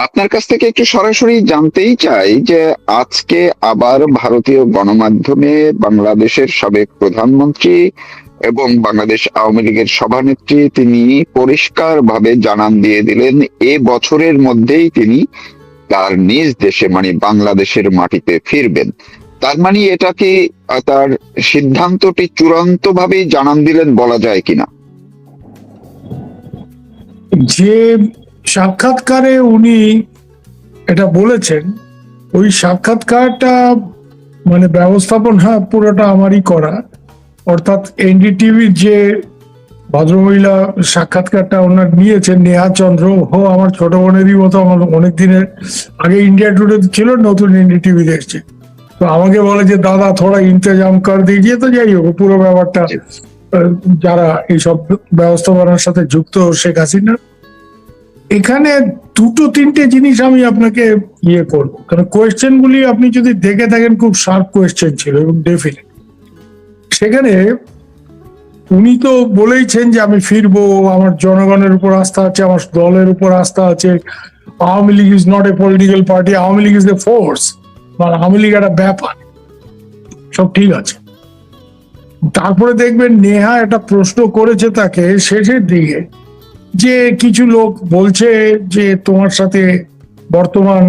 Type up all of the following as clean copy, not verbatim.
আপনার কাছ থেকে একটু সরাসরি জানতেই চাই যে আজকে আবার ভারতীয় গণমাধ্যমে বাংলাদেশের সাবেক প্রধানমন্ত্রী এবং বাংলাদেশ আওয়ামী লীগের সভানেত্রী তিনি পরিষ্কারভাবে জানান দিয়ে দিলেন এ বছরের মধ্যেই তিনি তার নিজ দেশে মানে বাংলাদেশের মাটিতে ফিরবেন। তার মানে এটা কি তার সিদ্ধান্তটি চূড়ান্ত ভাবেই জানান দিলেন বলা যায় কিনা? যে সাক্ষাৎকারে উনি এটা বলেছেন, ওই সাক্ষাৎকারটা মানে ব্যবস্থাপনা পুরোটা আমারই করা। অর্থাৎ এনডিটিভির যে ভদ্রমহিলা সাক্ষাৎকারটা ওনার নিয়েছেন, নেহা চন্দ্র, আমার ছোট বোনেরই মতো, আমার অনেক দিনের আগে ইন্ডিয়া টুডে ছিল, নতুন এনডিটিভি দেখছে। তো আমাকে বলে যে দাদা থোড়া ইন্তজাম কর দিয়েছে। তো যাই হোক, পুরো ব্যাপারটা যারা এইসব ব্যবস্থাপনার সাথে যুক্ত, শেখ হাসিনা, এখানে দুটো তিনটে জিনিস আমি আপনাকে করবো, কারণ কোয়েশ্চেন গুলি আপনি যদি দেখে থাকেন খুব শার্প কোয়েশ্চেন ছিল এবং ডেফিনেট। সেখানে উনি তো বলেইছেন যে আমি ফিরবো, আমার জনগণের উপর আস্থা আছে, আমার দলের উপর আস্থা আছে। Awami League is not a political party, Awami League is a force, বা আওয়ামী লীগ একটা ব্যাপার, সব ঠিক আছে। তারপরে দেখবেন নেহা একটা প্রশ্ন করেছে তাকে শেষের দিকে, যে কিছু লোক বলছে যে তোমার সাথে বর্তমান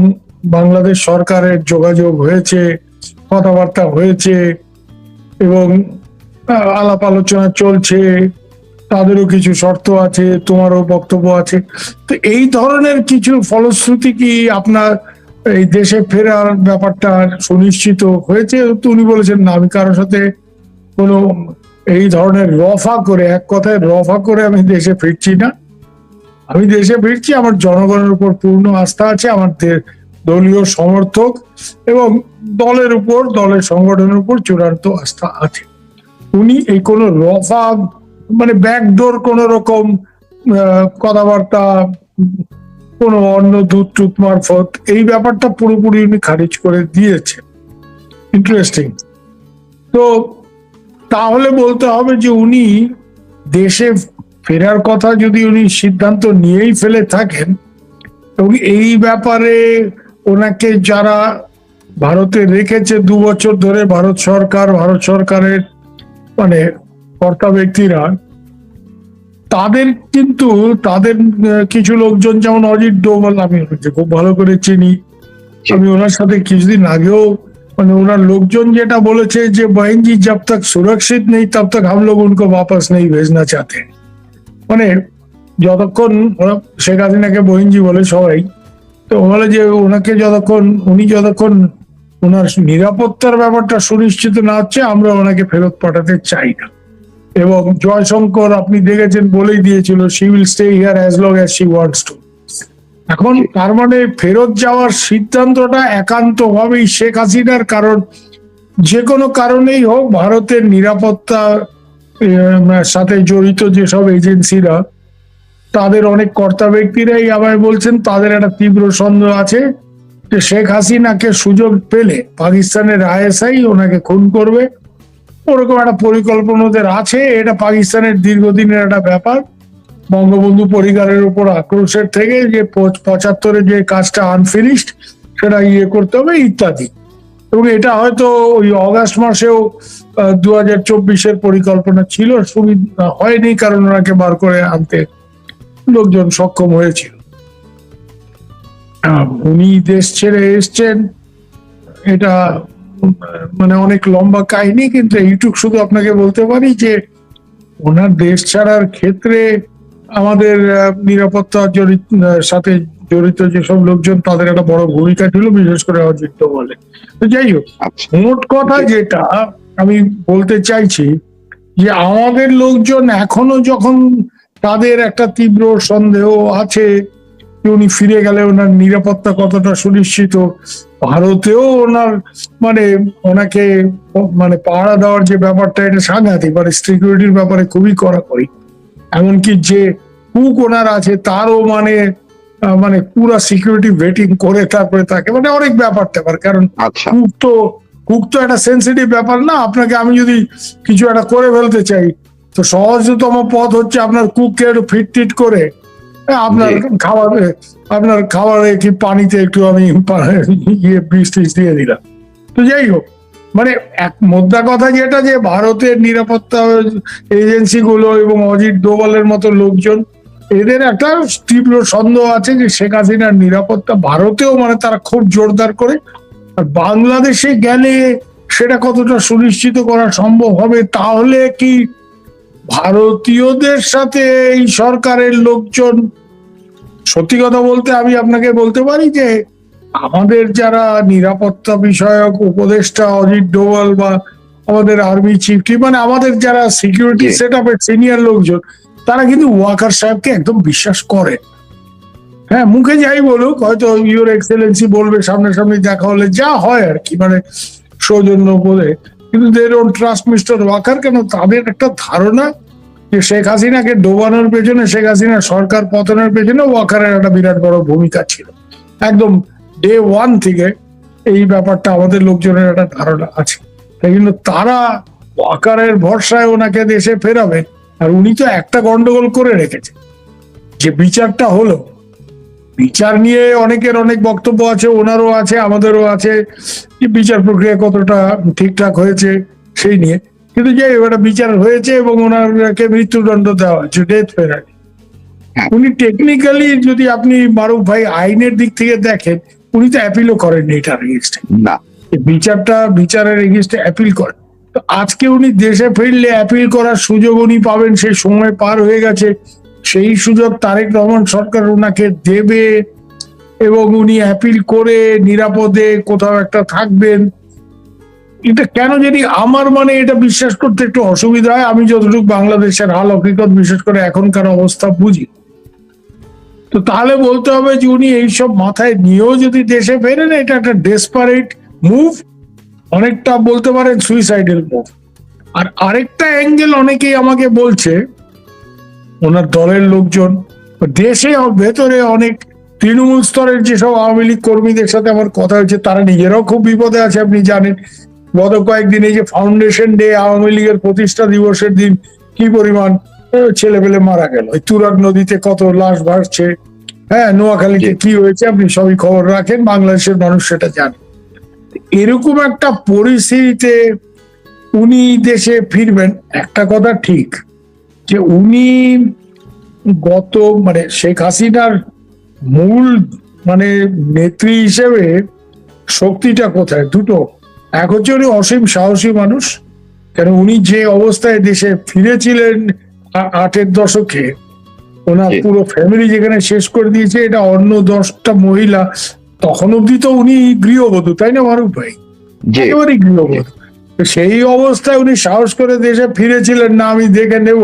বাংলাদেশ সরকারের যোগাযোগ হয়েছে, কথাবার্তা হয়েছে এবং আলাপ আলোচনা চলছে, তাদেরও কিছু শর্ত আছে, তোমারও বক্তব্য আছে। তো এই ধরনের কিছু ফলশ্রুতি কি আপনার এই দেশে ফেরার ব্যাপারটা সুনিশ্চিত হয়েছে? তো উনি বলেছেন না, আমি কারোর সাথে কোনো এই ধরনের রফা করে, এক কথায় রফা করে আমি দেশে ফিরছি না। আমি দেশে ফিরছি, আমার জনগণের উপর পূর্ণ আস্থা আছে, আমার দলীয় সমর্থক এবং দলের উপর, দলের সংগঠনের উপর চূড়ান্ত আস্থা আছে। উনি এই কোনো রফা মানে ব্যাকডোর কোন রকম কথাবার্তা, কোন অন্য দূত মারফত, এই ব্যাপারটা পুরোপুরি উনি খারিজ করে দিয়েছেন। ইন্টারেস্টিং। তো তাহলে বলতে হবে যে উনি দেশে ফেরার কথা যদি উনি সিদ্ধান্ত নিয়েই ফেলে থাকেন, এবং এই ব্যাপারে ওনাকে যারা ভারতে রেখেছে 2 বছর ধরে, ভারত সরকার, ভারত সরকারের মানে কর্তা ব্যক্তিরা, তাদের কিন্তু তাদের কিছু লোকজন, যেমন অজিত ডোভাল, আমি খুব ভালো করে চিনি, আমি ওনার সাথে কিছুদিন আগেও মানে ওনার লোকজন যেটা বলেছে যে बहन जी जब तक सुरक्षित नहीं तब तक हम लोग उनको वापस नहीं भेजना चाहते। মানে যতক্ষণ শেখ হাসিনাকে বহিনজি বলে সবাই, তো বলে যে ওনাকে উনি যতক্ষণ ওনার নিরাপত্তার ব্যাপারটা সুনিশ্চিত না হচ্ছে, আমরা ওনাকে ফেরত পাঠাতে চাই না। এবং জয়শঙ্কর আপনি দেখেছেন বলেই দিয়েছিল, she will stay here as long as she wants to. এখন তার মানে ফেরত যাওয়ার সিদ্ধান্তটা একান্তভাবেই শেখ হাসিনার, কারণ যে কোনো কারণেই হোক ভারতের নিরাপত্তা সাথে জড়িত যেসব এজেন্সিরা, তাদের অনেক কর্তা ব্যক্তিরাই আমায় বলছেন তাদের একটা তীব্র সন্দেহ আছে যে শেখ হাসিনাকে সুযোগ পেলে পাকিস্তানের আইএসআই ওনাকে খুন করবে, ওরকম একটা পরিকল্পনা ওদের আছে। এটা পাকিস্তানের দীর্ঘদিনের একটা ব্যাপার, বঙ্গবন্ধু পরিবারের উপর আক্রোশের থেকে যে 75-এ যে কাজটা আনফিনিশড সেটা করতে হবে ইত্যাদি। এবং এটা হয়তো ওই অগাস্ট মাসেও 2024-এর পরিকল্পনা ছিল, সুবিধা হয়নি কারণ ওনাকে বার করে আনতে লোকজন সক্ষম হয়েছিল। উনি দেশ ছেড়ে এসছেন, এটা মানে অনেক লম্বা কাহিনী, কিন্তু এইটুক শুধু আপনাকে বলতে পারি যে ওনার দেশ ছাড়ার ক্ষেত্রে আমাদের নিরাপত্তা সাথে জড়িত যেসব লোকজন, তাদের একটা বড় ভূমিকা ছিল, বিশেষ করে অজিত বলে। তো যাই হোক, মোট কথা যেটা আমি বলতে চাইছি যে আমাদের লোকজন এখনো যখন তাদের একটা তীব্র সন্দেহ আছে উনি ফিরে গেলে ওনার নিরাপত্তা কতটা সুনিশ্চিত, ভারতেও ওনার মানে ওনাকে মানে পাহারা দেওয়ার যে ব্যাপারটা, এটা সাংঘাতিক, মানে সিকিউরিটির ব্যাপারে খুবই কড়াকড়ি। এমনকি যে কুক ওনার আছে তারও মানে মানে পুরো সিকিউরিটি ভেটিং করে তারপরে তাকে, মানে অনেক ব্যাপার, কারণ কুক তো একটা সেন্সিটিভ ব্যাপার না। আপনাকে আমি যদি কিছু একটা করে ফেলতে চাই, তো সহজতম পথ হচ্ছে আপনার কুককে একটু ফিট করে আপনার জি। খাবারে, আপনার খাবারে কি পানিতে একটু আমি বিষ টিষ দিয়ে দিলাম। তো যাই হোক, মানে এক মোদ্দা কথা যেটা, যে ভারতের নিরাপত্তা এজেন্সি গুলো এবং অজিত ডোভালের মতো লোকজন, এদের একটা তীব্র সন্দেহ আছে যে শেখ হাসিনার নিরাপত্তা ভারতেও মানে তারা খুব জোরদার করে, আর বাংলাদেশে গেলে সেটা কতটা সুনিশ্চিত করা সম্ভব হবে। তাহলে কি ভারতীয়দের সাথে এই সরকারের লোকজন, সত্যি কথা বলতে আমি আপনাকে বলতে পারি যে আমাদের যারা নিরাপত্তা বিষয়ক উপদেষ্টা অজিত ডোভাল বা আমাদের আর্মি চিফ, মানে আমাদের যারা সিকিউরিটি জি। সেট আপের সিনিয়র লোকজন, তারা কিন্তু ওয়াকার সাহেবকে একদম বিশ্বাস করে। হ্যাঁ, মুখে যাই বলুক, হয়তো ইউর এক্সেলেন্সি বলবে, সামনাসামনি দেখা হলে যা হয় আর কি, মানে সৌজন্য বলে, কিন্তু they don't trust mister Waker. কেন? তাদের একটা ধারণা যে শেখ হাসিনাকে ডোবানোর পেছনে, শেখ হাসিনা সরকার পতনের পেছনে ওয়াকারের একটা বিরাট বড় ভূমিকা ছিল। একদম ডে ওয়ান থেকে এই ব্যাপারটা আমাদের লোকজনের একটা ধারণা আছে। তাই কিন্তু তারা ওয়াকারের ভরসায় ওনাকে দেশে ফেরাবে। আর উনি তো একটা গন্ডগোল করে রেখেছে, যে বিচারটা হলো, বিচার নিয়ে অনেকের অনেক বক্তব্য আছে, ওনারও আছে, আমাদেরও আছে, যে বিচার প্রক্রিয়া কতটা ঠিকঠাক হয়েছে সেই নিয়ে। কিন্তু যে এবার বিচার হয়েছে এবং ওনাকে মৃত্যুদণ্ড দেওয়া হয়েছে, ডেথ পেনাল্টি। হ্যাঁ। উনি টেকনিক্যালি, যদি আপনি মারুফ ভাই আইনের দিক থেকে দেখেন, উনি তো অ্যাপিলও করেননি এটার এগেইনস্টে। না। বিচারের এগেইনস্টে অ্যাপিল করেন। তো আজকে উনি দেশে ফিরলে অ্যাপিল করার সুযোগ উনি পাবেন, সেই সময় পার হয়ে গেছে। সেই সুযোগ তারেক রহমান সরকার ওনাকে দেবে এবং উনি অ্যাপিল করে নিরাপদে কোথাও একটা থাকবেন। এটা কেন জানি আমার মানে এটা বিশ্বাস করতে একটু অসুবিধা হয়। আমি যতটুকু বাংলাদেশের হাল হকিকত বিশেষ করে এখনকার অবস্থা বুঝি, তো তাহলে বলতে হবে যে উনি এইসব মাথায় নিয়েও যদি দেশে ফেরেন, এটা একটা ডেসপারেট মুভ, অনেকটা বলতে পারেন সুইসাইডাল মুভ। আর আরেকটা অ্যাঙ্গেল অনেকেই আমাকে বলছে, ওনার দলের লোকজন, দেশে ভেতরে অনেক তৃণমূল স্তরের যেসব আওয়ামী লীগ কর্মীদের সাথে আমার কথা হয়েছে, তারা নিজেরাও খুব বিপদে আছে। আপনি জানেন গত কয়েকদিন এই যে ফাউন্ডেশন ডে, আওয়ামী লীগের প্রতিষ্ঠা দিবসের দিন কি পরিমাণ ছেলে পেলে মারা গেল, তুরাগ নদীতে কত লাশ ভাসছে, হ্যাঁ, নোয়াখালীতে কি হয়েছে, আপনি সবই খবর রাখেন, বাংলাদেশের মানুষ সেটা জানে। এরকম একটা পরিস্থিতিতে উনি দেশে ফিরবেন, একটা কথা ঠিক, যে উনি গত মানে শেখ হাসিনার মূল মানে নেত্রী হিসেবে শক্তিটা কোথায়? দুটো। এক হচ্ছে উনি অসীম সাহসী মানুষ, কেন উনি যে অবস্থায় দেশে ফিরেছিলেন 8-এর দশকে, ওনার জি। পুরো ফ্যামিলি যেখানে শেষ করে দিয়েছে, এটা অন্য 10টা মহিলা, তখন অব্দি তো উনি গৃহবধূ, তাই না মারুফ ভাই? জি। একেবারেই গৃহবধূ। তো সেই অবস্থায় উনি সাহস করে দেশে ফিরেছিলেন, না আমি দেখে নেব।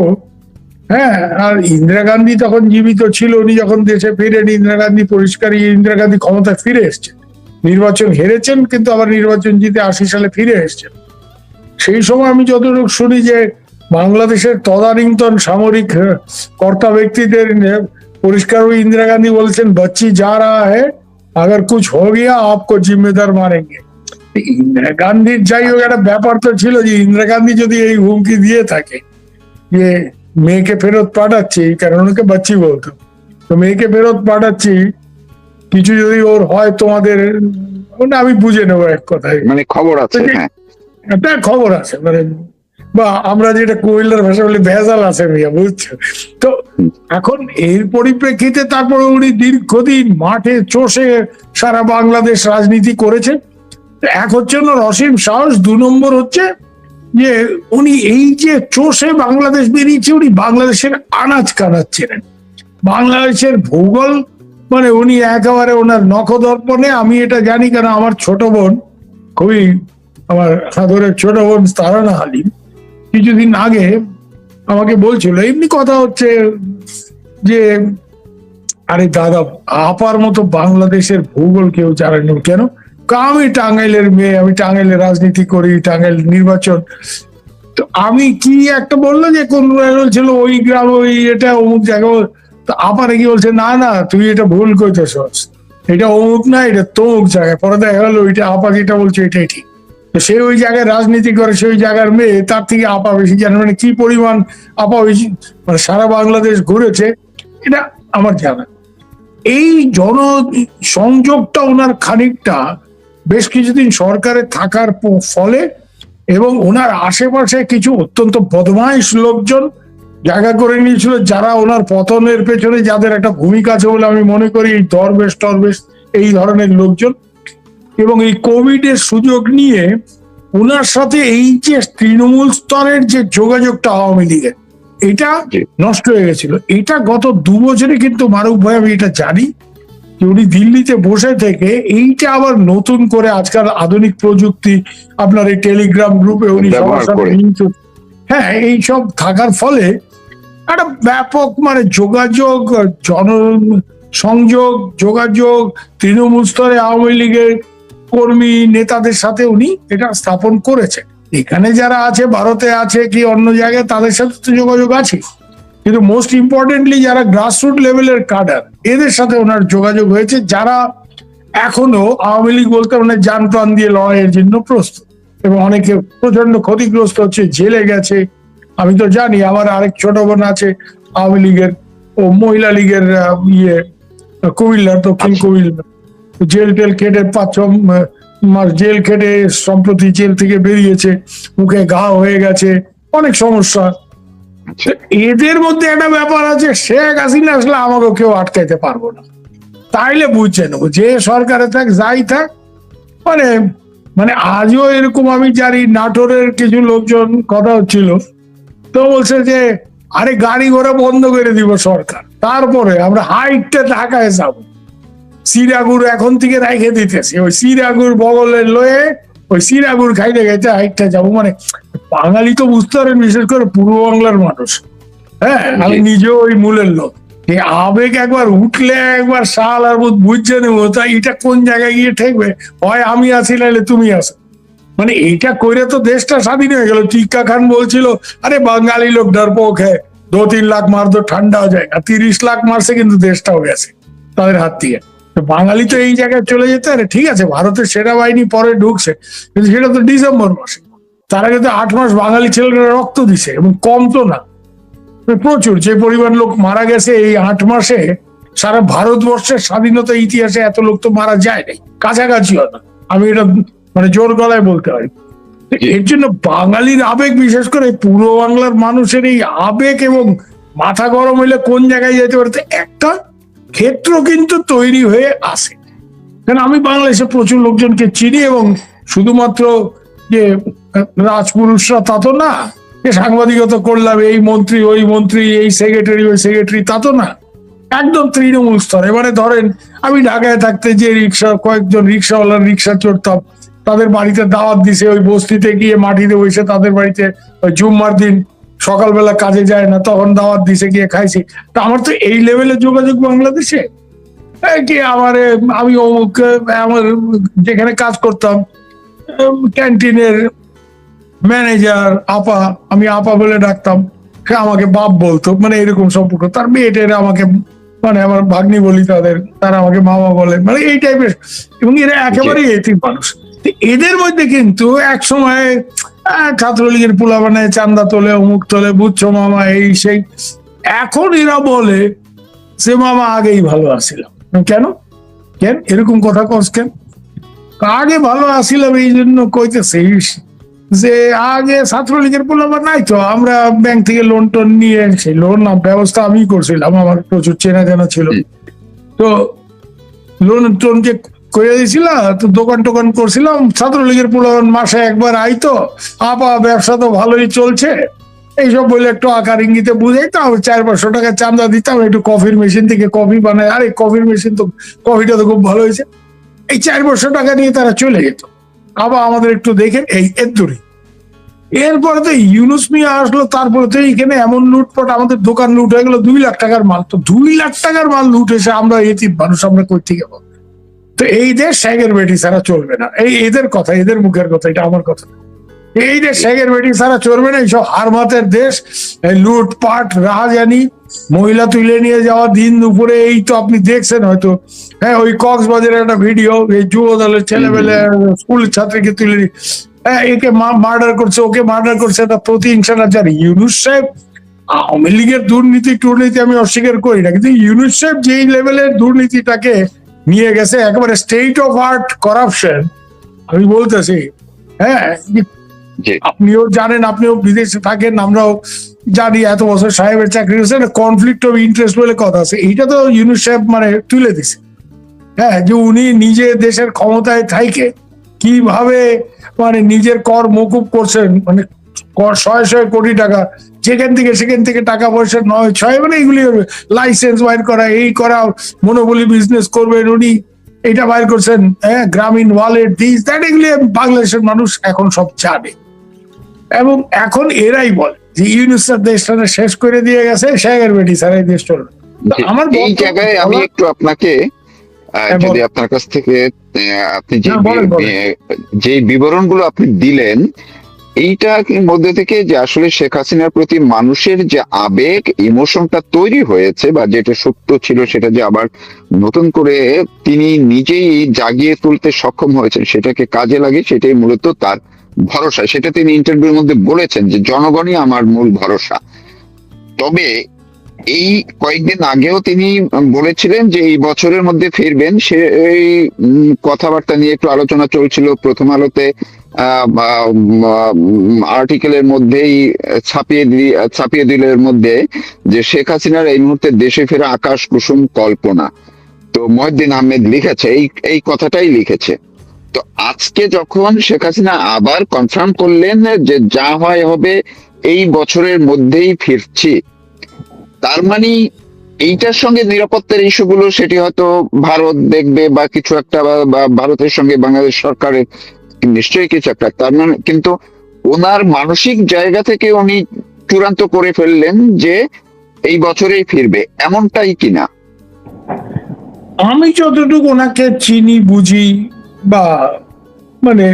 হ্যাঁ, আর ইন্দিরা গান্ধী তখন জীবিত ছিল, উনি যখন দেশে ফিরেন, ইন্দিরা গান্ধী পরিষ্কারই, ইন্দিরা গান্ধী ক্ষমতায় ফিরে এসছেন, নির্বাচন হেরেছেন কিন্তু আবার নির্বাচন জিতে 80 সালে ফিরে এসছেন। সেই সময় আমি যতটুকু শুনি যে বাংলাদেশের তদানীন্তন সামরিক কর্তা ব্যক্তিদের পরিষ্কার ইন্দিরা গান্ধী বলছেন, বচ্চি যা রা হ্যায়, আগার কুছ হো গিয়া আপকো জিম্মেদার মারেঙ্গে। ইন্দিরা গান্ধীর যাই হোক একটা ব্যাপার তো ছিল, যে ইন্দিরা গান্ধী যদি এই হুমকি দিয়ে থাকে যে মেয়েকে ফেরত পাঠাচ্ছি, কারণ ওনাকে বাচ্চি বলতো, তো মেয়েকে ফেরত পাঠাচ্ছি, কিছু যদি ওর হয় তোমাদের, ওটা আমি বুঝে নেবো এক কথায়। মানে খবর আছে। হ্যাঁ। একটা খবর আছে, মানে বা আমরা যেটা কুমিল্লার ভাষা বলি ভেজাল আছে মিয়া, বুঝছো তো। এখন এর পরিপ্রেক্ষিতে তারপরে উনি দীর্ঘদিন মাঠে চষে সারা বাংলাদেশ রাজনীতি করেছেন। এক হচ্ছে ওনার অসীম সাহস, 2 নম্বর হচ্ছে যে উনি এই যে চষে বাংলাদেশ বেরিয়েছে, উনি বাংলাদেশের আনাজ কানাজ ছিলেন, বাংলাদেশের ভূগোল, মানে উনি একেবারে ওনার নখদর্পণে। আমি এটা জানি কেন, আমার ছোট বোন, খুবই আমার সাদরের ছোট বোন তারানা হালিম, কিছুদিন আগে আমাকে বলছিল, এমনি কথা হচ্ছে, যে আরে দাদা, আপার মতো বাংলাদেশের ভূগোল কেউ জানে না কেন? আমি টাঙ্গাইলের মেয়ে, আমি টাঙ্গাইলে রাজনীতি করি, টাঙ্গাইল নির্বাচন। তো আমি কি একটা বললো যে কোন ছিল ওই গ্রাম, ওই এটা অমুক জায়গা, তো আপারে কি বলছে, না না তুই এটা ভুল করতেছস, এটা অমুক না, এটা তমুক জায়গায়। পরে দেখা গেলো ওইটা আপা যেটা বলছে এটাই ঠিক। তো সে ওই জায়গায় রাজনীতি করে, সে ওই জায়গার মেয়ে, তার থেকে আপা বেশি জানে। মানে কি পরিমাণ আপা বেশি, মানে সারা বাংলাদেশ ঘুরেছে। এটা আমার জানা। এই জনসংযোগটা ওনার খানিকটা বেশ কিছুদিন সরকারে থাকার ফলে এবং ওনার আশেপাশে কিছু অত্যন্ত বদমাইশ লোকজন জায়গা করে নিয়েছিল, যারা ওনার পতনের পেছনে যাদের একটা ভূমিকা আছে বলে আমি মনে করি, এই দরবেশ টরবেশ এই ধরনের লোকজন। এবং এই কোভিড এর সুযোগ নিয়ে ওনার সাথে এই যে তৃণমূল স্তরের যে যোগাযোগটা আওয়ামী লীগের, এটা নষ্ট হয়ে গেছিল। এটা গত 2 বছরে কিন্তু মারুফ ভাই আমি এটা জানি যে উনি দিল্লিতে বসে থেকে এইটা আবার নতুন করে আজকাল আধুনিক প্রযুক্তি, আপনার এই টেলিগ্রাম গ্রুপে উনি সবার সাথে হ্যাঁ এইসব থাকার ফলে একটা ব্যাপক মানে যোগাযোগ, সংযোগ যোগাযোগ তৃণমূল স্তরে আওয়ামী লীগের কর্মী নেতাদের সাথে উনি এটা স্থাপন করেছে। এখানে যারা আছে, ভারতে আছে কি অন্য জায়গায়, তাদের সাথে তো যোগাযোগ আছে, কিন্তু মোস্ট ইম্পর্টেন্টলি যারা গ্রাসরুট লেভেলের কাডার, এদের সাথে ওনার যোগাযোগ হয়েছে, যারা এখনো আওয়ামী লীগ বলতে মানে যান প্রাণ দিয়ে লড়াইয়ের জন্য প্রস্তুত। এবং অনেকে প্রচন্ড ক্ষতিগ্রস্ত হচ্ছে, জেলে গেছে। আমি তো জানি আমার আরেক ছোট বোন আছে আওয়ামী লীগের, ও মহিলা লীগের কুমিল্লা, দক্ষিণ কুমিল্লা, জেল টেল খেটে 5-6 মাস জেল খেটে সম্প্রতি জেল থেকে বেরিয়েছে, মুখে ঘা হয়ে গেছে, অনেক সমস্যা। এদের মধ্যে একটা ব্যাপার আছে, শেখ হাসিনা আসলে আমাকে কেউ আটকাইতে পারবো না, তাইলে বুঝছে নেবো যে সরকারে থাক যাই থাক। মানে মানে আজও এরকম আমি জানি নাটোরের কিছু লোকজন কথা হচ্ছিল, তো বলছে যে আরে গাড়ি ঘোড়া বন্ধ করে দিব সরকার, তারপরে আমরা হাইটটা ঢাকায় যাবো। সিরাগুড় এখন থেকে রেখে দিতেছি, ওই সিরাগুড় বগলে লয়ে ওই সিরাগুড় খাইতে খাইতে হাইটটা যাবো। মানে বাঙালি তো বুঝতে পারেন, বিশেষ করে পূর্ব বাংলার মানুষ, হ্যাঁ আমি নিজেও ওই মূলের লোক, এই আবেগ একবার উঠলে একবার শাল আর বুঝছে নেবো, তাই এটা কোন জায়গায় গিয়ে ঠেকবে, হয় আমি আছি নাহলে তুমি আছো। মানে এইটা করে তো দেশটা স্বাধীন হয়ে গেল। টিক্কা খান বলছিল আরে বাঙালি লোক ডরপোক হ্যাঁ, 2-3 লাখ মার তো ঠান্ডা হয়ে যায়, 30 লাখ মারছে কিন্তু দেশটাও গেছে তাদের হাত থেকে। বাঙালি তো এই জায়গায় চলে যেতে পারে, ঠিক আছে ভারতের সেনাবাহিনী পরে ঢুকছে, কিন্তু সেটা তো ডিসেম্বর মাসে, তার আগে তো 8 মাস বাঙালি ছেলেরা রক্ত দিছে, এবং কম তো না, প্রচুর। যে পরিমাণ লোক মারা গেছে এই 8 মাসে, সারা ভারতবর্ষের স্বাধীনতা ইতিহাসে এত লোক তো মারা যায় নাই, কাছাকাছিও না, আমি এটা মানে জোর গলায় বলতে পারি। এর জন্য বাঙালির আবেগ, বিশেষ করে পূর্ব বাংলার মানুষের এই আবেগ এবং মাথা গরম হইলে কোন জায়গায় যেতে পারতে একটা ক্ষেত্র কিন্তু তৈরি হয়ে আসে। কারণ আমি বাংলাদেশে প্রচুর লোকজনকে চিনি, এবং শুধুমাত্র যে রাজপুরুষরা তা তো না, যে সাংবাদিকতা করলাম এই মন্ত্রী ওই মন্ত্রী, এই সেক্রেটারি ওই সেক্রেটারি, তা তো না, একদম তৃণমূল স্তরে। এবারে ধরেন আমি ঢাকায় থাকতে যে কয়েকজন রিক্সাওয়ালার রিক্সা চড়তাম, তাদের বাড়িতে দাওয়াত দিছে, ওই বস্তিতে গিয়ে মাটিতে বসে তাদের বাড়িতে ওই জুম্মার দিন সকালবেলা কাজে যায় না, তখন দাওয়াত দিছে, গিয়ে খাইছি। তা আমার তো এই লেভেলের যোগাযোগ বাংলাদেশে কি আমার, আমি অমুক আমার যেখানে কাজ করতাম ক্যান্টিনের ম্যানেজার আপা, আমি আপা বলে ডাকতাম, সে আমাকে বাপ বলতো, মানে এরকম সম্পর্ক। তার মেয়েটেরা আমাকে, মানে আমার ভাগ্নি বলি তাদের, তারা আমাকে মামা বলে, মানে এই টাইপের। এবং এরা একেবারেই এতিম মানুষ। এদের মধ্যে কিন্তু এক সময় ছাত্রলীগের পোলা বানায়, চান্দা তোলে, অমুক তোলে, বুঝছো মামা এই সেই। এখন এরা বলে সে মামা আগেই ভালো আসিলাম। কেন কেন এরকম কথা কস কেন? আগে ভালো আসিলাম এই জন্য কইতেছে যে আগে ছাত্রলীগের পোলাপান নাই তো, আমরা ব্যাংক থেকে লোন টোন নিয়ে, সেই লোন না ব্যবস্থা আমি করছিলাম, আমার প্রচুর চেনা জানা ছিল, তো লোন টোন যে করে দিয়েছিলাম, তো দোকান টোকান করছিলাম, ছাত্রলীগের পোলাপান মাসে একবার আইতো, আপা ব্যবসা তো ভালোই চলছে এইসব বলে একটু আকার ইঙ্গিতে বুঝাইতাম, 400-500 টাকা চান্দা দিতাম, একটু কফির মেশিন থেকে কফি বানায়, আরে কফির মেশিন তো, কফিটা তো খুব ভালো হয়েছে, এই 400 টাকা নিয়ে তারা চলে যেত। আবার আমাদের একটু দেখেন এই এদুরি। এরপরে তো ইউনুস মিয়া আসলো, তারপরে তো এইখানে এমন লুটপাট, আমাদের দোকান লুট হয়ে গেল 2 লাখ টাকার মাল। তো 2 লাখ টাকার মাল লুট এসে আমরা এতিম মানুষ, আমরা কই থেকে পাবো? তো এই দেশ শেখের বেটি ছাড়া চলবে না, এই এদের কথা, এদের মুখের কথা, এটা আমার কথা না। এই দেশ শেখের বেটি ছাড়া চলবে না, এইসব হারমাতের দেশ, লুটপাট রাহাজানি, মহিলা তুলে নিয়ে যাওয়া দিন দুপুরে, এই তো আপনি দেখছেন হয়তো, হ্যাঁ ওই কক্সবাজারের একটা ভিডিও, এই যুব দলের ছেলেবেলে স্কুলের ছাত্রীকে তুলে একে মার্ডার করছে, ওকে মার্ডার করছে, একটা প্রতিহিংসা না। যার ইউনুস সাহেব আওয়ামী লীগের দুর্নীতি আমি অস্বীকার করি না, কিন্তু ইউনিসেফ যেই লেভেলের দুর্নীতিটাকে নিয়ে গেছে, একেবারে স্টেট অফ আর্ট করাপশন, আমি বলতেছি। হ্যাঁ, জি আপনিও জানেন, আপনিও বিদেশে থাকেন, আমরাও জানি, এত বছর সাহেবের চাকরি হয়েছে, কনফ্লিক্ট অফ ইন্টারেস্ট বলে কথা আছে, এইটা তো ইউনিসেফ মানে তুলে দিছে। হ্যাঁ, যে উনি নিজে দেশের ক্ষমতায় থাইকে কিভাবে মানে নিজের কর মকুব করছেন, মানে শয়ে শয়ে কোটি টাকা, সেখান থেকে টাকা পয়সা নয় ছয়, মানে এগুলি লাইসেন্স বাইর করা, এই করা, মনোবলি বিজনেস করবেন উনি, এটা বাইর করছেন। হ্যাঁ, গ্রামীণ ওয়ালেট, দিস দ্যাট, এগুলি বাংলাদেশের মানুষ এখন সব জানে। এবং এখন এরাই বলে যে ইউনিসেফ দেশটা শেষ করে দিয়ে গেছে, শেখের বেটি ছাড়া এই দেশ চলবে। জি। আমার এই জায়গায় আমি একটু আপনাকে যদি আপনার কাছ থেকে আপনি যে বলেন, বলেন। যে বিবরণগুলো আপনি দিলেন, এইটা মধ্যে থেকে যে আসলে শেখ হাসিনার প্রতি মানুষের যে আবেগ, ইমোশনটা তৈরি হয়েছে, বা যেটা সত্য ছিল সেটা যে আবার নতুন করে তিনি নিজেই জাগিয়ে তুলতে সক্ষম হয়েছেন, সেটাকে কাজে লাগে, সেটাই মূলত তার ভরসা। সেটা তিনি ইন্টারভিউর মধ্যে বলেছেন যে জনগণই আমার মূল ভরসা। তবে এই কয়েকদিন আগেও তিনি বলেছিলেন যে এই বছরের মধ্যে ফিরবেন। সেই কথাবার্তা নিয়ে একটু আলোচনা চলছিল প্রথম আলোতে, আর্টিকেলের মধ্যেই ছাপিয়ে দিল এর মধ্যে যে শেখ হাসিনার এই মুহূর্তে দেশে ফেরা আকাশ কুসুম কল্পনা। তো মহিউদ্দিন আহমেদ লিখেছে, এই কথাটাই লিখেছে। তো আজকে যখন শেখ হাসিনা আবার কনফার্ম করলেন যে যা হয় হবে, এই বছরের মধ্যেই ফিরছি, তার মানে এইটার সঙ্গে নিরাপত্তার ইস্যুগুলো সেটি হয়তো ভারত দেখবে বা কিছু একটা, বা ভারতের সঙ্গে বাংলাদেশ সরকারের নিশ্চয়ই কিছু একটা, তার মানে কিন্তু ওনার মানসিক জায়গা থেকে উনি চূড়ান্ত করে ফেললেন যে এই বছরেই ফিরবে, এমনটাই কিনা? আমি যতটুকু ওনাকে চিনি, বুঝি, বা মানে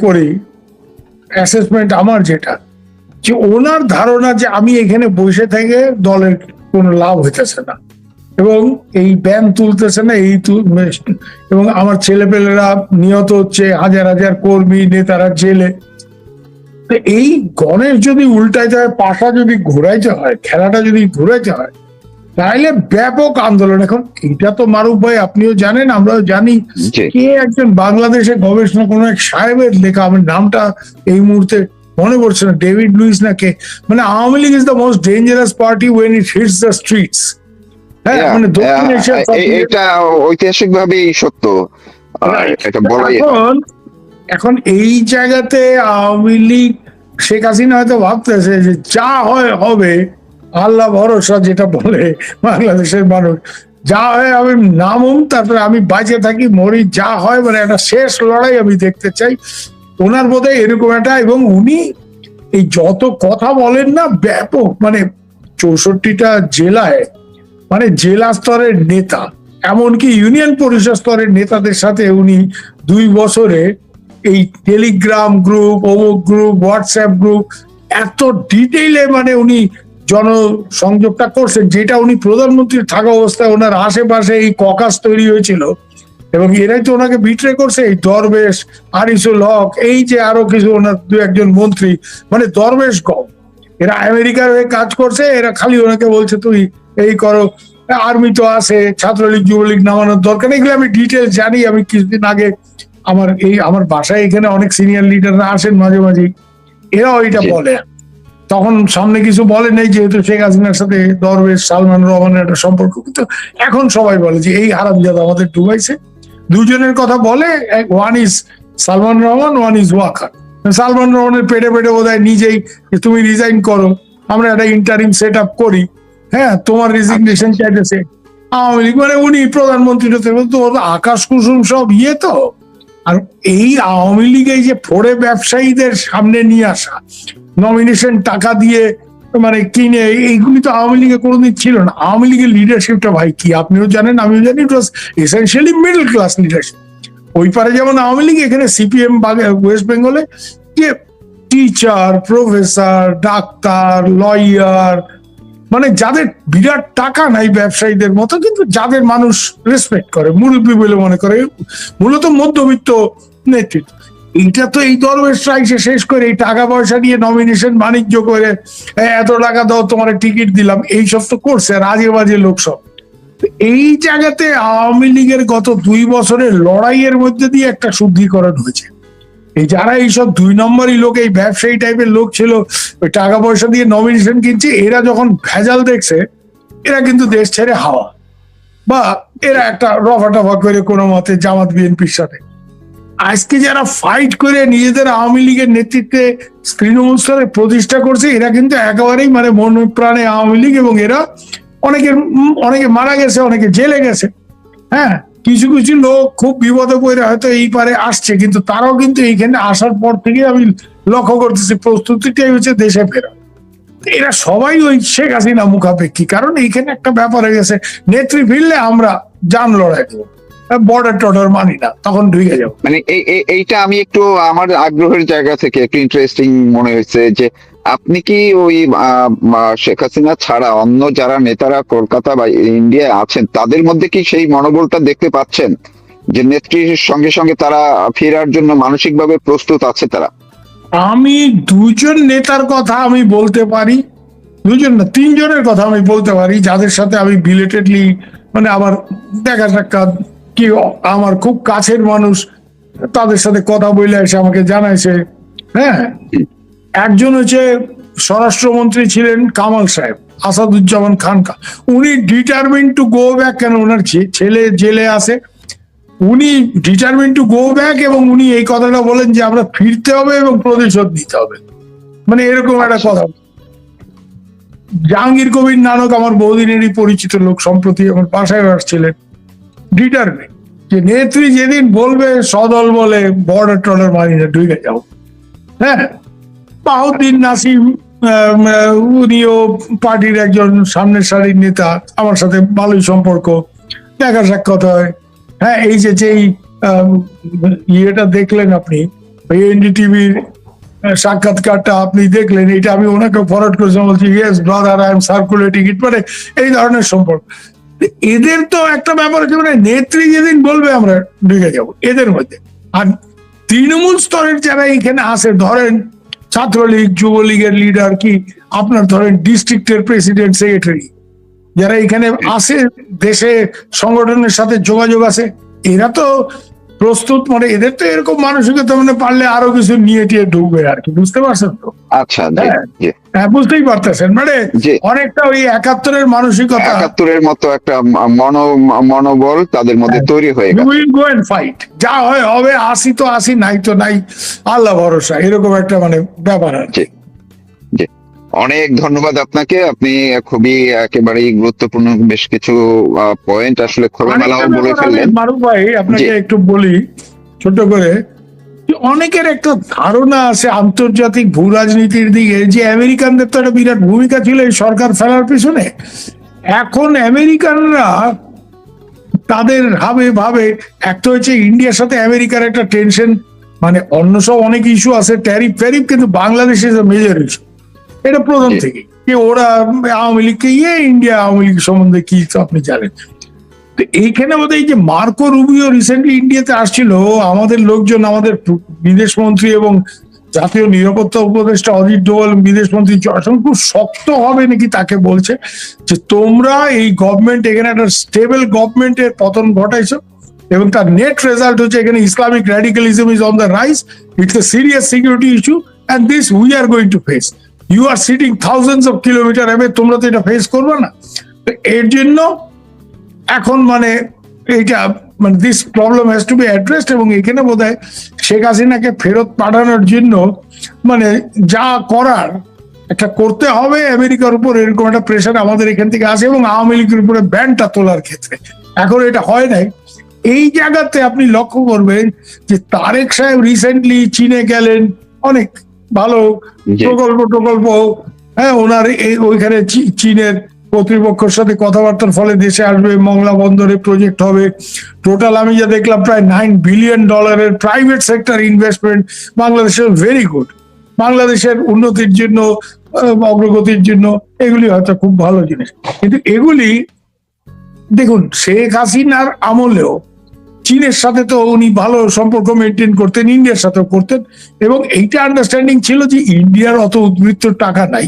করি, অ্যাসেসমেন্ট আমার যেটা, যে ওনার ধারণা যে আমি এখানে বসে থেকে দলের কোনো লাভ হইতেছে না, এবং এই ব্যান তুলতেছে না, এবং আমার ছেলেপেলেরা নিহত হচ্ছে, হাজার হাজার কর্মী নেতারা জেলে। তো এই গণেশ যদি উল্টাইতে হয়, পাশা যদি ঘুরাইতে হয়, খেলাটা যদি ঘুরাইতে হয়, তাহলে ব্যাপক আন্দোলন। এখন এটা তো মারুফ ভাই আপনিও জানেন, আমরাও জানি, কে একজন বাংলাদেশে গবেষণা কোন এক সাহেবের লেখা, আমার নামটা এই মুহূর্তে মনে পড়ছে না, ডেভিড লুইস না কে, মানে Awami League is the most dangerous party when it hits the streets. হ্যাঁ, মানে দক্ষিণ এশিয়া, এটা ঐতিহাসিক ভাবেই সত্য, এটা বলাই। এখন এই জায়গাতে আওয়ামী লীগ, শেখ হাসিনা হয়তো ভাবতেছে যে যা হয় হবে, আল্লাহ ভরসা যেটা বলে বাংলাদেশের মানুষ, যা হয় আমি নামুম, তারপরে আমি বাঁচে থাকি মরি, যা হয়, মানে একটা শেষ লড়াই আমি দেখতে চাই। ওনার বোধহয় এরকম একটা, এবং উনি এই যত কথা বলেন না, ব্যাপক, মানে 64টা জেলায়, মানে জেলা স্তরের নেতা, এমনকি ইউনিয়ন পরিষদ স্তরের নেতাদের সাথে উনি 2 বছরে এই টেলিগ্রাম গ্রুপ, অমুক গ্রুপ, হোয়াটসঅ্যাপ গ্রুপ, এত ডিটেইলে মানে উনি জনসংযোগটা করছেন, যেটা উনি প্রধানমন্ত্রী থাকা অবস্থায় ওনার আশেপাশে এই ককাস তৈরি হয়েছিল, এবং এরাই তো ওনাকে বিট্রে করছে, এই দরবেশ, আনিসুল হক, এই যে আরো কিছু ওনার 2-1 মন্ত্রী, মানে দরবেশ গম, এরা আমেরিকার হয়ে কাজ করছে, এরা খালি ওনাকে বলছে তুই এই করো, আর্মি তো আছে, ছাত্রলীগ যুবলীগ নামানোর দরকার নেই, এগুলো আমি ডিটেলস জানি। আমি কিছুদিন আগে আমার বাসায় এখানে অনেক সিনিয়র লিডাররা আসেন মাঝে মাঝে, এরাও এটা বলে। তখন সামনে কিছু বলে নেই, যেহেতু শেখ হাসিনার সাথে দরবেশ সালমান রহমানের একটা সম্পর্ক, কিন্তু এখন সবাই বলে যে এই হারামজাদা আমাদের ডুবাইছে। দুজনের কথা বলে, one is Salman Rahman, one is Waker. Salman রহমানের পেটে পেটে বোধহয় নিজেই তুমি রিজাইন করো, আমরা একটা ইন্টারিম সেট আপ করি, হ্যাঁ তোমার রেজিগনেশন চাইতেছে আওয়ামী লীগ, মানে উনি প্রধানমন্ত্রী হতে তো আকাশ কুসুম সব তো। আর এই আওয়ামী লীগ এই যে ফোড়ে ব্যবসায়ীদের সামনে নিয়ে আসা, নমিনেশন টাকা দিয়ে মানে কিনে, এইগুলি তো আওয়ামী লীগে কোনোদিন ছিল না। আওয়ামী লীগের লিডারশিপটা ভাই কি, আপনিও জানেন আমিও জানি, ইট ওয়াজ এসেনশিয়ালি মিডল ক্লাস লিডারশিপ। ওই পারে যেমন আওয়ামী লীগ, এখানে সিপিএম ওয়েস্ট বেঙ্গলে যে টিচার, প্রফেসর, ডাক্তার, লয়ার, মানে যাদের বিরাট টাকা নাই ব্যবসায়ীদের মতো, কিন্তু যাদের মানুষ রেসপেক্ট করে, মুরব্বী বলে মনে করে, মূলত মধ্যবিত্ত নেতৃত্ব, এইটা তো এই দরবেশরা এসে শেষ করে এই টাকা পয়সা নিয়ে নমিনেশন বাণিজ্য করে এত টাকা দাও তোমার টিকিট দিলাম, এইসব তো করছে আর আজে বাজে লোক সব। তো এই জায়গাতে আওয়ামী লীগের গত 2 বছরের লড়াইয়ের মধ্যে দিয়ে একটা শুদ্ধিকরণ হয়েছে। এই যারা এইসব 2 নম্বরই লোক, এই ব্যবসায়ী টাইপের লোক ছিল, ওই টাকা পয়সা দিয়ে নমিনেশন কিনছে, এরা যখন ভেজাল দেখছে এরা কিন্তু দেশ ছেড়ে হাওয়া, বা এরা একটা রফা টফা করে কোনো মতে জামাত বিএনপির সাথে। আজকে যারা ফাইট করে নিজেদের আওয়ামী লীগের নেতৃত্বে তৃণমূল স্তরে প্রতিষ্ঠা করছে, এরা কিন্তু একেবারেই মানে মন প্রাণে আওয়ামী লীগ, এবং এরা অনেকে মারা গেছে, অনেকে জেলে গেছে। হ্যাঁ, কিছু কিছু লোক খুব বিপদে পড়ে হয়তো এই পারে আসছে, কিন্তু তারাও কিন্তু এইখানে আসার পর থেকে আমি লক্ষ্য করতেছি প্রস্তুতিটাই হচ্ছে দেশে ফেরা। এরা সবাই ওই শেখ হাসিনা মুখাপেক্ষী, কারণ এইখানে একটা ব্যাপার হয়ে গেছে, নেত্রী ফিরলে আমরা জান লড়াই দেবো, বর্ডার টর্ডার মানি না, তখন ঢুকে যাবো। মানে এইটা আমি একটু আমার আগ্রহের জায়গা থেকে একটু ইন্টারেস্টিং মনে হয়েছে যে আপনি কি ওই শেখ হাসিনা ছাড়া অন্য যারা নেতারা কলকাতা বা ইন্ডিয়ায় আছেন তাদের মধ্যে কি সেই মনোবলটা দেখতে পাচ্ছেন যে নেত্রীর সঙ্গে সঙ্গে তারা ফেরার জন্য মানসিকভাবে প্রস্তুত আছে তারা? আমি 2জন নেতার কথা আমি বলতে পারি, 2জন না 3জনের কথা আমি বলতে পারি, যাদের সাথে আমি বিলেটেডলি মানে আমার দেখা সাক্ষাৎ, কি আমার খুব কাছের মানুষ, তাদের সাথে কথা বলে এসে আমাকে জানাইছে। হ্যাঁ, একজন হচ্ছে স্বরাষ্ট্রমন্ত্রী ছিলেন কামাল সাহেব, আসাদুজ্জামান খানকা। উনি ডিটারমিন টু গো ব্যাক, কেন ওনার ছেলে জেলে আছে, উনি ডিটারমিন টু গো ব্যাক, এবং উনি এই কথাটা বলেন যে আমরা ফিরতে হবে এবং প্রতিশোধ নিতে হবে, মানে এরকম একটা কথা। জাহাঙ্গীর কবির নানক আমার বহুদিনেরই পরিচিত লোক, সম্প্রতি আমার বাসায় আসছিলেন, ডিটারমিন যে নেত্রী যেদিন বলবে সদল বলে বর্ডার টর্ডার মানি না, ঢুকে যাও। হ্যাঁ, বাহুদ্দিন নাসিম উনিও পার্টির একজন সামনের সারির নেতা, আমার সাথে ভালোই সম্পর্ক, দেখা সাক্ষাৎ হয়। হ্যাঁ, এই যেই ইয়েটা দেখলেন আপনি, এনডিটিভির সাক্ষাৎকারটা আপনি দেখলেন, এটা আমি ওনাকে ফরওয়ার্ড করেছিলাম, বলছি yes brother I am circulating it, মানে এই ধরনের সম্পর্ক। এদের তো একটা ব্যাপার হচ্ছে, মানে নেত্রী যেদিন বলবে আমরা ঢুকে যাব এদের মধ্যে। আর তৃণমূল স্তরের যারা এখানে আসে, ধরেন ছাত্রলীগ যুবলীগের লিডার, কি আপনার ধরেন ডিস্ট্রিক্টের প্রেসিডেন্ট সেক্রেটারি, যারা এখানে আসে দেশে সংগঠনের সাথে যোগাযোগ আছে, এরা তো প্রস্তুত, মানে এদের তো এরকম মানসিকতা, মানে পারলে আরো কিছু নিয়ে টিয়ে ঢুকবে আর কি, বুঝতে পারছেন তো? আচ্ছা, হ্যাঁ, বুঝতেই পারতেছেন, মানে অনেকটা ওই 71-এর মানসিকতা, 71-এর মতো একটা মনোবল তাদের মধ্যে তৈরি হয়ে গেছে। উইল গো এন্ড ফাইট, যা হয় হবে, আসি তো আসি, নাই তো নাই, আল্লাহ ভরসা, এরকম একটা মানে ব্যাপার আর কি। অনেক ধন্যবাদ আপনাকে, আপনি খুবই একেবারেই গুরুত্বপূর্ণ বেশ কিছু পয়েন্ট আসলে খোলামেলাও বলে ফেললেন। মারুফ ভাই, আপনাকে একটু বলি ছোট করে, অনেকের একটা ধারণা আছে আন্তর্জাতিক ভূ রাজনীতির দিকে, যে আমেরিকানদের তো একটা বিরাট ভূমিকা ছিল এই সরকার ফেলার পিছনে। এখন আমেরিকানরা তাদের ভাবে একটা হচ্ছে ইন্ডিয়ার সাথে আমেরিকার একটা টেনশন, মানে অন্য সব অনেক ইস্যু আছে, ট্যারিফ ফ্যারিফ, কিন্তু Bangladesh is a major issue, এটা প্রথম থেকে। ওরা আওয়ামী লীগকে ইন্ডিয়া আওয়ামী লীগ সম্বন্ধে কি আপনি জানেন। তো এইখানে বোধ এই যে মার্কো রুবিও রিসেন্টলি ইন্ডিয়াতে আসছিল, আমাদের লোকজন, আমাদের বিদেশ মন্ত্রী এবং জাতীয় নিরাপত্তা উপদেষ্টা অজিত ডোভাল, বিদেশ মন্ত্রী জয়শঙ্কর খুব শক্ত হবে নাকি তাকে বলছে যে তোমরা এই গভর্নমেন্ট, এখানে একটা স্টেবল গভর্নমেন্টের পতন ঘটাইছো, এবং তার নেট রেজাল্ট হচ্ছে এখানে Islamic radicalism is on the rise, it's a serious security issue, and this we are going to face, you are sitting thousands of kilometre away, তোমরা তো এটা ফেস করবে না। তো এর জন্য এখন মানে এইটা মানে this problem has to B addressed, এবং এখানে বোধহয় শেখ হাসিনাকে ফেরত পাঠানোর জন্য মানে যা করার একটা করতে হবে আমেরিকার উপর, এরকম একটা প্রেশার আমাদের এখান থেকে আসে, এবং আওয়ামী লীগের উপরে ব্যানটা তোলার ক্ষেত্রে এখন এটা হয় নাই। এই জায়গাতে আপনি লক্ষ্য করবেন যে তারেক সাহেব রিসেন্টলি চীনে গেলেন, অনেক ভালো প্রকল্প, হ্যাঁ, ওনার ওইখানে চীনের কর্তৃপক্ষের সাথে কথাবার্তার ফলে দেশে আসবে, মংলা বন্দরে প্রজেক্ট হবে, টোটাল আমি যা দেখলাম প্রায় $9 বিলিয়ন প্রাইভেট সেক্টর ইনভেস্টমেন্ট বাংলাদেশের, ভেরি গুড, বাংলাদেশের উন্নতির জন্য, অগ্রগতির জন্য এগুলি হয়তো খুব ভালো জিনিস। কিন্তু এগুলি দেখুন শেখ হাসিনার আমলেও চীনের সাথে তো উনি ভালো সম্পর্ক মেনটেন করতেন, ইন্ডিয়ার সাথেও করতেন, এবং এইটা আন্ডারস্ট্যান্ডিং ছিল যে ইন্ডিয়ার অত উদ্বৃত্ত টাকা নাই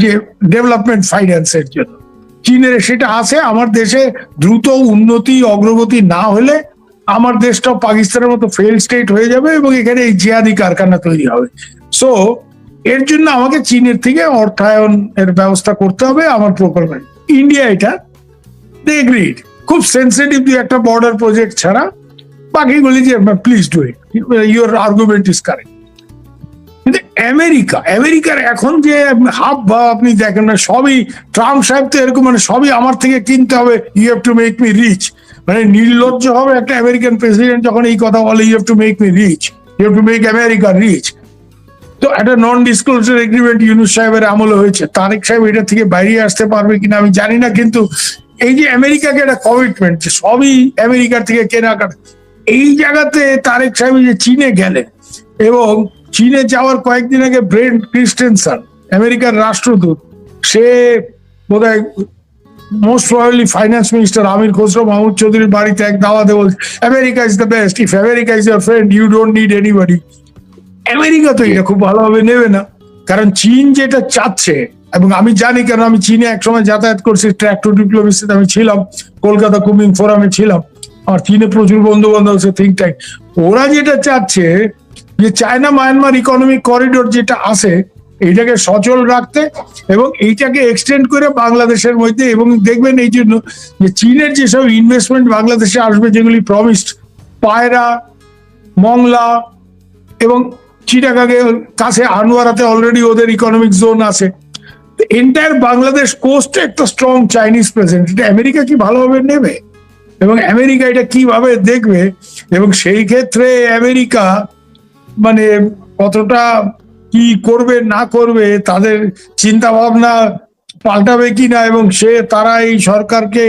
যে ডেভেলপমেন্ট ফাইন্যান্সের জন্য। চীনের সেটা আছে। আমার দেশে দ্রুত উন্নতি অগ্রগতি না হলে আমার দেশটাও পাকিস্তানের মতো ফেল স্টেট হয়ে যাবে এবং এখানে এই জিহাদি কারখানা তৈরি হবে। সো এর জন্য আমাকে চীনের থেকে অর্থায়ন এর ব্যবস্থা করতে হবে আমার প্রকল্পে। ইন্ডিয়া এটা দে এগ্রিড, খুব সেন্সিটিভ একটা বর্ডার প্রজেক্ট ছাড়া বাকিগুলি যে please do it, your argument is correct. কিন্তু আমেরিকার এখন যে হাব ভাব আপনি দেখেন না, সবই ট্রাম্প সাহেব তো এরকম, মানে সবই আমার থেকে কিনতে হবে, you have to make me rich. মানে নির্লজ্জ হবে একটা আমেরিকান প্রেসিডেন্ট যখন এই কথা বলে, you have to make me rich, you have to make America rich. তো একটা নন ডিসক্লোজার এগ্রিমেন্ট ইউনুস সাহেবের আমলে হয়েছে, তারেক সাহেব এটা থেকে বাইরে আসতে পারবে কিনা আমি জানি না, কিন্তু এই যে আমেরিকাকে একটা কমিটমেন্ট যে সবই আমেরিকার থেকে কেনাকাটা, এই জায়গাতে তারেক সাহেব যে চীনে গেলেন এবং চীনে যাওয়ার কয়েকদিন আগে ব্রেন্ট ক্রিস্টেনসন আমেরিকার রাষ্ট্রদূত, সে বোধহয় most probably finance minister Amir Khasru Mahmud চৌধুরীর বাড়িতে এক দাওয়াতে বলছে America is the best, if America is your friend you don't need anybody. America তো এটা খুব ভালোভাবে নেবে না, কারণ চীন যেটা চাচ্ছে, এবং আমি জানি কেন, আমি চীনে একসময় যাতায়াত করছি, ট্র্যাক্টর ডিপ্লোমেসিতে আমি ছিলাম, কলকাতা কুমিং ফোরামে ছিলাম, আর চীনে প্রচুর বন্ধু বান্ধব আছে থিঙ্ক ট্যাঙ্ক। ওরা যেটা চাচ্ছে যে চায়না মায়ানমার ইকোনমিক করিডোর যেটা আছে এইটাকে সচল রাখতে এবং এইটাকে এক্সটেন্ড করে বাংলাদেশের মধ্যে, এবং দেখবেন এই জন্য যে চীনের যেসব ইনভেস্টমেন্ট বাংলাদেশে আসবে যেগুলি প্রমিসড, পায়রা, মংলা এবং চিটাগাঙ্গে কাছে আনোয়ারাতে অলরেডি ওদের ইকোনমিক জোন আছে, এন্টায়ার বাংলাদেশ কোস্টে একটা স্ট্রং চাইনিজ প্রেজেন্ট। এটা আমেরিকা কি ভালোভাবে নেবে এবং আমেরিকা এটা কিভাবে দেখবে, এবং সেই ক্ষেত্রে আমেরিকা মানে কতটা কি করবে না করবে, তাদের চিন্তা ভাবনা পাল্টাবে কিনা, এবং তারা এই সরকারকে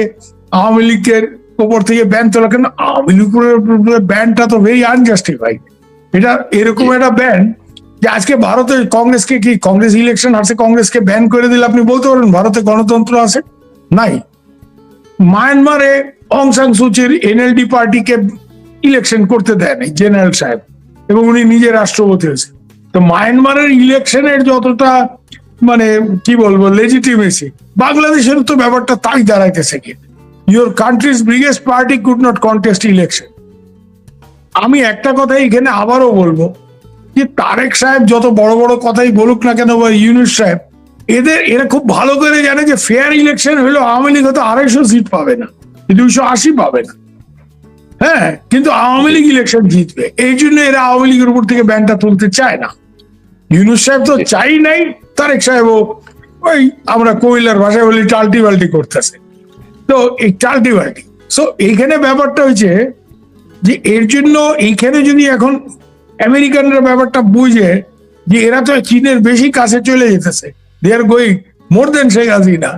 আওয়ামী লীগের উপর থেকে ব্যান তোলা, কেন আওয়ামী লীগের ব্যানটা তো ভেরি আনজাস্টিফাইড। এটা এরকম একটা ব্যান যে আজকে ভারতে কংগ্রেসকে কি, কংগ্রেস ইলেকশন আসছে, কংগ্রেসকে ব্যান করে দিলে আপনি বলতে পারেন ভারতে গণতন্ত্র আছে? নাই। মায়ানমারে অং সান সুচির এনএলডি পার্টিকে ইলেকশন করতে দেয় নাই জেনারেল সাহেব, এবং উনি নিজে রাষ্ট্রপতি হয়েছে। তো মায়ানমারের ইলেকশনের যতটা মানে কি বলবো লেজিটিমেসি, বাংলাদেশের তো ব্যাপারটা তাই দাঁড়াইতেছে কি, your countries biggest party could not contest election. আমি একটা কথা এখানে আবারও বলবো যে তারেক সাহেব যত বড় বড় কথাই বলুক না কেন, বা ইউনুস সাহেব, এরা খুব ভালো করে জানে যে ফেয়ার ইলেকশন হলো আওয়ামী লীগ হয়তো 250 সিট পাবে না, 280 পাবে না, হ্যাঁ, কিন্তু আওয়ামী লীগ ইলেকশন জিতবে। এই জন্য এরা আওয়ামী লীগের উপর থেকে ব্যানটা তুলতে চায় না। ইউনুস সাহেব তো চাই নাই, তারেক সাহেবও ওই আমরা কইলার ভাষায় বলি টাল্টি বাল্টি করতেছে। তো এই টাল্টি বাল্টি, সো এইখানে ব্যাপারটা হয়েছে যে এর জন্য এইখানে যদি এখন আমেরিকানরা ব্যাপারটা বুঝে যে এরা তো চীনের বেশি কাছে চলে যেতেছে, দে আর গোয়িং মোর দেন শেখ হাসিনা,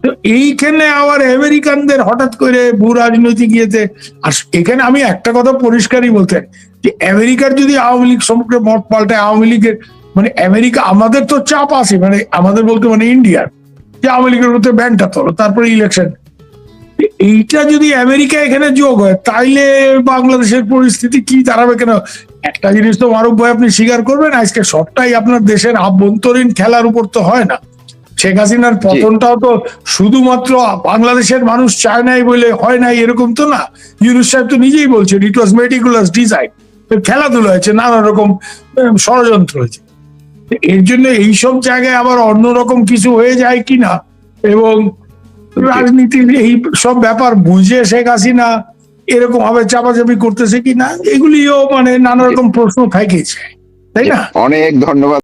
তো এইখানে আবার আমেরিকানদের হঠাৎ করে ভূ রাজনৈতিক ইয়েতে। আর এখানে আমি একটা কথা পরিষ্কারই বলতে যে আমেরিকার যদি আওয়ামী লীগ সম্পর্কে মত পাল্টায়, আওয়ামী লীগের মানে আমেরিকা, আমাদের তো চাপ আছে, মানে আমাদের বলতে মানে ইন্ডিয়ার, যে আওয়ামী লীগের মধ্যে ব্যানটা তোলো তারপরে ইলেকশন। এইটা যদি আমেরিকা এখানে যোগ হয় তাইলে বাংলাদেশের পরিস্থিতি কি দাঁড়াবে? কেন একটা জিনিস তো মারুফ ভাই আপনি স্বীকার করবেন, আজকে সবটাই আপনার দেশের আভ্যন্তরীণ খেলার উপর তো হয় না। শেখ হাসিনার পতনটাও তো শুধুমাত্র বাংলাদেশের মানুষ চায় নাই বলে হয় নাই এরকম তো না। ইউনুস সাহেব তো নিজেই বলছেন ইট ওয়াজ মেটিকুলাস ডিজাইন, খেলাধুলা হয়েছে, নানা রকম ষড়যন্ত্র হয়েছে। এর জন্য এইসব জায়গায় আবার অন্যরকম কিছু হয়ে যায় কিনা, এবং রাজনীতির এই সব ব্যাপার বুঝে শেখ হাসিনা এরকম ভাবে চাপাচাপি করতেছে কিনা, এগুলিও মানে নানা রকম প্রশ্ন থাকেছে, তাই না? অনেক ধন্যবাদ।